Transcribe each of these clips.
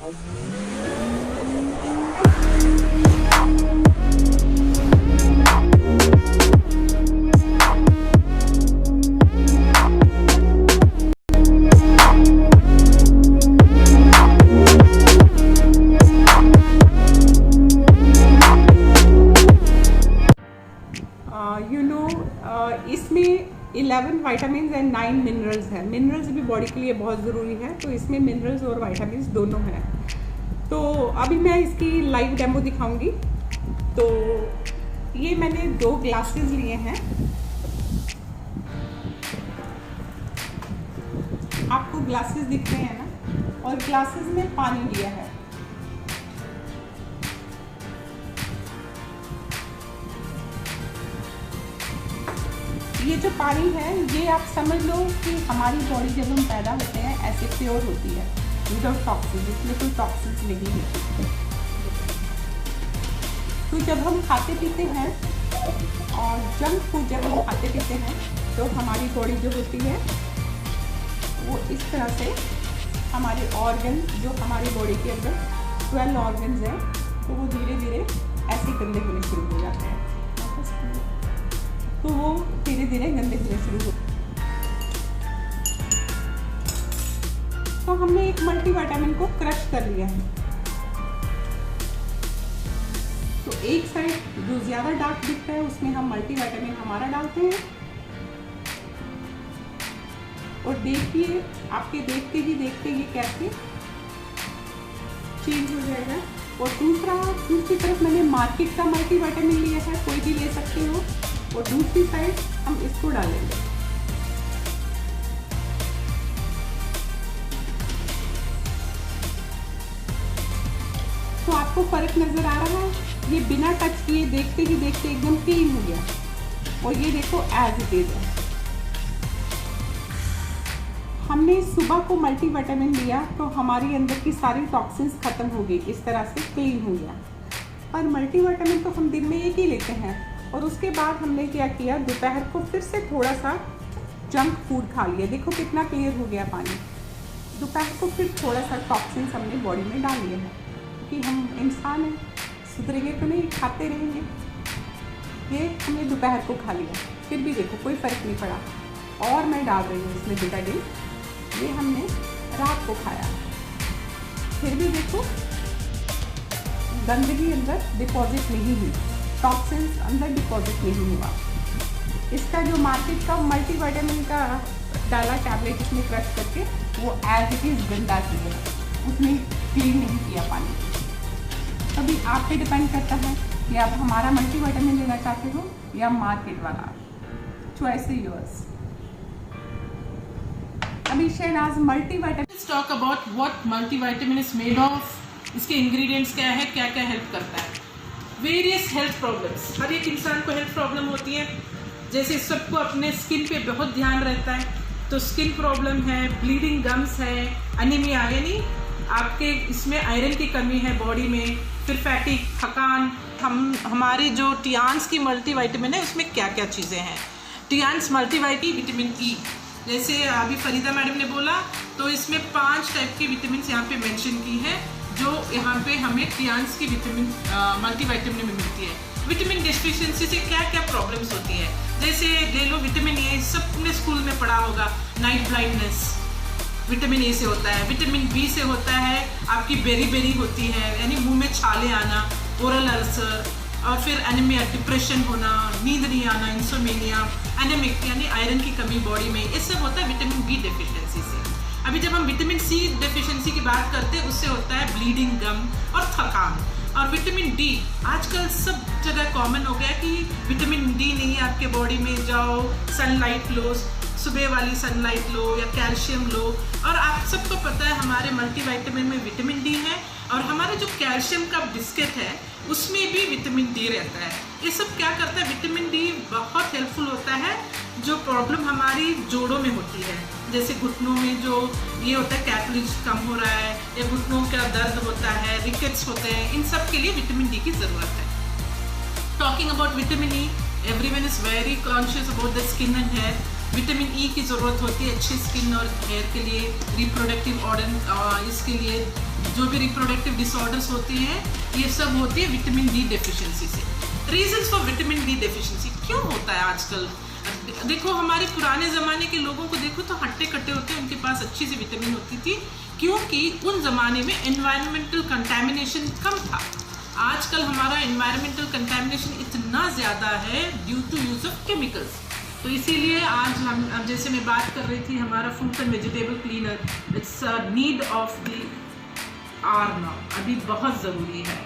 इसमें 11 vitamin and 9 minerals हैं। Minerals भी बॉडी के लिए बहुत ज़रूरी है, तो इसमें मिनरल्स और विटामिन दोनों हैं। तो अभी मैं इसकी लाइव डेमो दिखाऊंगी। तो ये मैंने 2 ग्लासेस लिए हैं, आपको ग्लासेस दिख रहे हैं ना, और ग्लासेस में पानी लिया है। ये जो पानी है, ये आप समझ लो कि हमारी बॉडी जब हम पैदा होते हैं ऐसे प्योर होती है, विदाउट टॉक्सिन, इसमें कोई टॉक्सिन्स नहीं होती। तो जब हम खाते पीते हैं और जंक फूड जब हम खाते पीते हैं, तो हमारी बॉडी जो होती है वो इस तरह से हमारे ऑर्गन, जो हमारी बॉडी के अंदर 12 ऑर्गन्स हैं, तो वो धीरे धीरे ऐसे गंदे होने शुरू हो जाते हैं। तो वो धीरे धीरे गंदे होने शुरू हो। तो हमने एक मल्टीविटामिन को क्रश कर लिया है। तो एक साइड जो ज़्यादा डार्क दिखता है उसमें हम मल्टीविटामिन हमारा डालते हैं, और देखिए, आपके देखते ही कैसे चेंज हो जाएगा। और दूसरी तरफ मैंने मार्केट का मल्टीविटामिन लिया है, कोई भी ले सकते हो, और दूसरी साइड हम इसको डालेंगे। तो आपको फर्क नजर आ रहा है? ये बिना टच किए देखते ही एकदम क्लीन हो गया, और ये देखो एज इट इज है। हमने सुबह को मल्टीविटामिन लिया तो हमारी अंदर की सारी टॉक्सिन्स खत्म हो गई, इस तरह से क्लीन हो गया। पर मल्टीविटामिन तो हम दिन में एक ही लेते हैं, और उसके बाद हमने क्या किया, दोपहर को फिर से थोड़ा सा जंक फूड खा लिया। देखो कितना क्लियर हो गया पानी। दोपहर को फिर थोड़ा सा टॉक्सिन्स हमने बॉडी में डाल लिया है, कि हम इंसान हैं, सुधरेंगे तो नहीं, खाते रहेंगे। ये हमने दोपहर को खा लिया, फिर भी देखो कोई फ़र्क नहीं पड़ा। और मैं डाल रही हूँ इसमें बेटाडिन, ये हमने रात को खाया, फिर भी देखो गंदगी अंदर डिपॉजिट नहीं हुई, टॉक्सिन्स अंदर डिपॉजिट नहीं हुआ। इसका जो मार्केट का मल्टीविटामिन का डाला टैबलेट इसमें क्रश करके, वो एज इट इज़ गंदा किया, उसने क्लीन नहीं किया पानी। अभी आप पे डिपेंड करता है कि आप हमारा मल्टीविटामिन लेना चाहते हो या मार्केट वाला, चॉइस इज योर्स। अभी Shahnaz multivitamin, let's talk about what multivitamin is made of, इसके इंग्रेडिएंट्स क्या है, क्या क्या हेल्प करता है। वेरियस हेल्थ प्रॉब्लम्स, हर एक इंसान को हेल्थ प्रॉब्लम होती है। जैसे सबको अपने स्किन पे बहुत ध्यान रहता है, तो स्किन प्रॉब्लम है, ब्लीडिंग गम्स है, एनीमिया यानी आपके इसमें आयरन की कमी है बॉडी में, फिर फैटिक, थकान। हमारी जो टियान्स की मल्टीविटामिन है उसमें क्या क्या चीज़ें हैं। टियान्स विटामिन ई, जैसे अभी फरीदा मैडम ने बोला, तो इसमें 5 टाइप की विटामिन यहाँ पे मेंशन की है, जो यहाँ पे हमें टियान्स की मल्टीविटामिन में मिलती है। विटामिन डिफिशिएंसी से क्या क्या प्रॉब्लम्स होती है, जैसे ले लो विटामिन ए, सबने स्कूल में पढ़ा होगा, नाइट ब्लाइंडनेस विटामिन ए से होता है। विटामिन बी से होता है आपकी बेरी होती है, यानी मुंह में छाले आना, ओरल अल्सर, और फिर एनीमिया, डिप्रेशन होना, नींद नहीं आना, इंसोमेनिया, एनेमिक यानी आयरन की कमी बॉडी में, ये सब होता है विटामिन बी डेफिशिएंसी से। अभी जब हम विटामिन सी डेफिशिएंसी की बात करते हैं, उससे होता है ब्लीडिंग गम और थकान। और विटामिन डी आजकल सब जगह कॉमन हो गया कि विटामिन डी नहीं है आपके बॉडी में, जाओ सनलाइट लो, सुबह वाली सनलाइट लो या कैल्शियम लो। और आप सबको पता है हमारे मल्टीविटामिन में विटामिन डी है, और हमारे जो कैल्शियम का बिस्किट है उसमें भी विटामिन डी रहता है। ये सब क्या करता है, विटामिन डी बहुत हेल्पफुल होता है जो प्रॉब्लम हमारी जोड़ों में होती है, जैसे घुटनों में जो ये होता है कैपलेज कम हो रहा है, या घुटनों का दर्द होता है, रिकेट्स होते हैं, इन सब के लिए विटामिन डी की ज़रूरत है। Talking about vitamin E, everyone is very conscious about the skin and hair. Vitamin E की ज़रूरत होती है अच्छी स्किन और हेयर के लिए, रिप्रोडक्टिव ऑर्गन इसके लिए, जो भी रिप्रोडक्टिव डिसऑर्डर्स होते हैं ये सब होते हैं विटामिन डी डेफिशिएंसी से। Reasons for vitamin D deficiency क्यों होता है आजकल? देखो हमारे पुराने ज़माने के लोगों को देखो तो हट्टे कट्टे होते हैं, उनके पास अच्छी सी विटामिन होती थी क्योंकि उन ज़माने में एनवायरमेंटल कंटेमिनेशन कम था। आजकल हमारा एनवायरमेंटल कंटेमिनेशन इतना ज़्यादा है due to use of chemicals. तो इसीलिए आज हम, अब जैसे मैं बात कर रही थी, हमारा fruit and vegetable cleaner it's need of the hour now, अभी बहुत ज़रूरी है।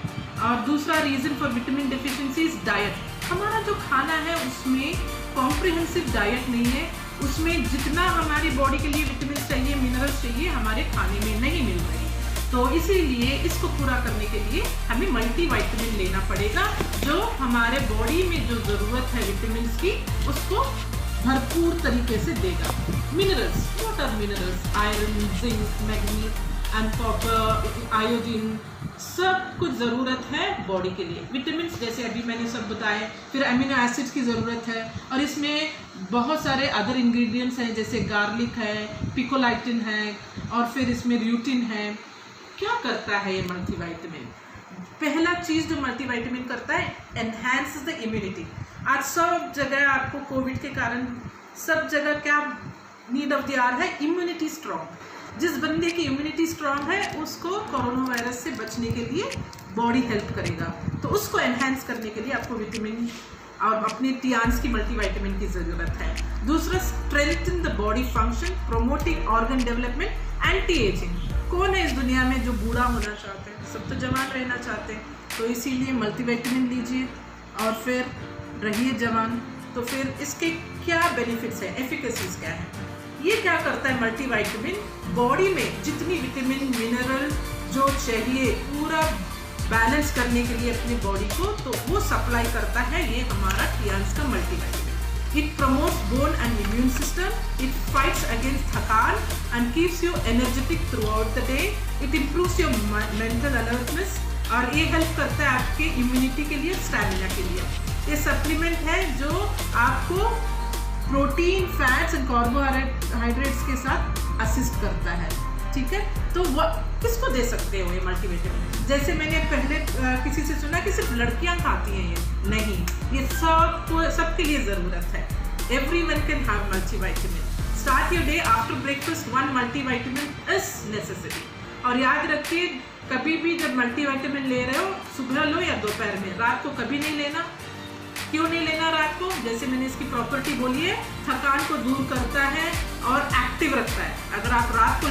और दूसरा reason for vitamin deficiency is diet. हमारा जो खाना है उसमें कॉम्प्रिहेंसिव डाइट नहीं है, उसमें जितना हमारी बॉडी के लिए विटामिन चाहिए, मिनरल्स चाहिए, हमारे खाने में नहीं मिल रही। तो इसीलिए इसको पूरा करने के लिए हमें मल्टीविटामिन लेना पड़ेगा, जो हमारे बॉडी में जो ज़रूरत है विटामिन की उसको भरपूर तरीके से देगा। Minerals, what are minerals? Iron, zinc, manganese and copper, iodine, सब कुछ ज़रूरत है बॉडी के लिए। विटामिन जैसे अभी मैंने सब बताए, फिर अमीनो एसिड्स की ज़रूरत है और इसमें बहुत सारे अदर इंग्रेडिएंट्स हैं जैसे गार्लिक है, पिकोलाइटिन है और फिर इसमें ल्यूटिन है। क्या करता है ये मल्टीविटामिन? पहला चीज़ जो मल्टीविटामिन करता है, एनहांस द इम्यूनिटी। आज सब जगह आपको कोविड के कारण सब जगह क्या नीड ऑफ द आवर है? Immunity strong. जिस बंदे की इम्यूनिटी स्ट्रॉन्ग है उसको कोरोना वायरस से बचने के लिए बॉडी हेल्प करेगा, तो उसको एनहांस करने के लिए आपको विटामिन और अपने टियान्स की मल्टीविटामिन की ज़रूरत है। दूसरा, strengthen the body function, promoting organ development, anti ageing. कौन है इस दुनिया में जो बूढ़ा होना चाहते हैं? सब तो जवान रहना चाहते हैं, तो इसीलिए मल्टीविटामिन लीजिए और फिर रहिए जवान। तो फिर इसके क्या बेनिफिट्स हैं, एफिकेसीज क्या है? ये क्या करता है मल्टीविटामिन? बॉडी में जितनी विटामिन, मिनरल जो चाहिए पूरा बैलेंस करने के लिए अपनी बॉडी को, तो वो सप्लाई करता है ये हमारा टियान्स का multivitamin. It promotes bone and immune system. It fights against थकान and keeps you energetic throughout the day. It improves your mental alertness और ये हेल्प करता है आपके इम्यूनिटी के लिए, स्टैमिना के लिए। ये सप्लीमेंट है जो आपको प्रोटीन, फैट्स एंड कार्बोहाइड्रेट्स के साथ असिस्ट करता है। ठीक है, तो वो किसको दे सकते हो ये मल्टीविटामिन? जैसे मैंने पहले किसी से सुना कि सिर्फ लड़कियां खाती हैं, ये नहीं, ये सबके लिए ज़रूरत है। Everyone can have multivitamin. Start your day after breakfast, 1 multivitamin is necessary. और याद रखिए, कभी भी जब मल्टीविटामिन ले रहे हो, सुबह लो या दोपहर में, रात को कभी नहीं लेना। क्यों नहीं लेना रात को? जैसे मैंने इसकी प्रॉपर्टी बोली है, थकान को दूर करता है और एक्टिव रखता है। अगर आप रात को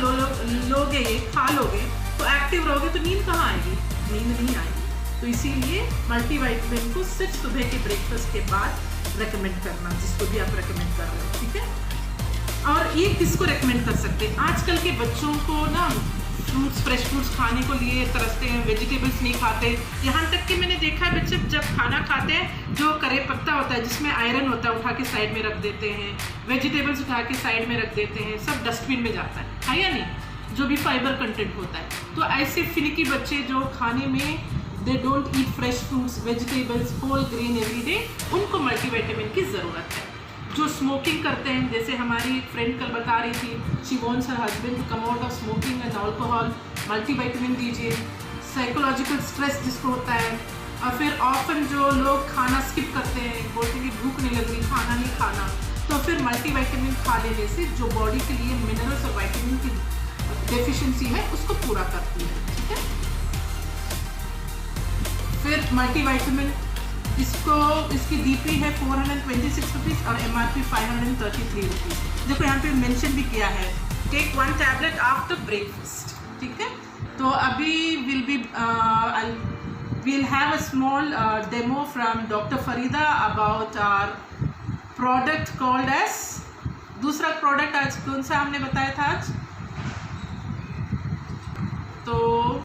लोगे, ये खा लोगे तो एक्टिव रहोगे, तो नींद कहाँ आएगी? नींद नहीं आएगी। तो इसीलिए मल्टीविटामिन को सिर्फ सुबह के ब्रेकफास्ट के बाद रेकमेंड करना, जिसको भी आप रेकमेंड कर रहे हो। ठीक है, और ये किसको रेकमेंड कर सकते हैं? आजकल के बच्चों को ना फ्रूट्स, फ्रेश फ्रूट्स खाने को लिए तरसते हैं, वेजिटेबल्स नहीं खाते। यहाँ तक कि मैंने देखा है बच्चे जब खाना खाते हैं, जो करे पत्ता होता है जिसमें आयरन होता है, उठा के साइड में रख देते हैं, वेजिटेबल्स उठा के साइड में रख देते हैं, सब डस्टबिन में जाता है या नहीं? जो भी फाइबर कंटेंट होता है। तो ऐसे फिनिकी बच्चे जो खाने में they don't eat fresh fruits, vegetables, whole grain every day, उनको मल्टीविटामिन की ज़रूरत है। जो स्मोकिंग करते हैं, जैसे हमारी एक फ्रेंड कल बता रही थी, she wants her husband to come out of smoking and alcohol, multivitamin दीजिए। साइकोलॉजिकल स्ट्रेस जिसको होता है, और फिर ऑफन जो लोग खाना स्किप करते हैं, बोलते हैं कि भूख नहीं लग रही, खाना नहीं खाना, तो फिर मल्टीविटामिन खा लेने से जो बॉडी के लिए मिनरल्स और विटामिन की डेफिशिएंसी है उसको पूरा करती है। ठीक है, फिर मल्टीविटामिन इसकी DP है 426 रुपीज़ और MRP 533 रुपीज़। देखो यहाँ पे मेंशन भी किया है, टेक 1 टैबलेट आफ्टर ब्रेकफास्ट। ठीक है, तो अभी we'll have a small demo from Dr. Farida about our product called as, दूसरा प्रोडक्ट आज कौन सा हमने बताया था आज? तो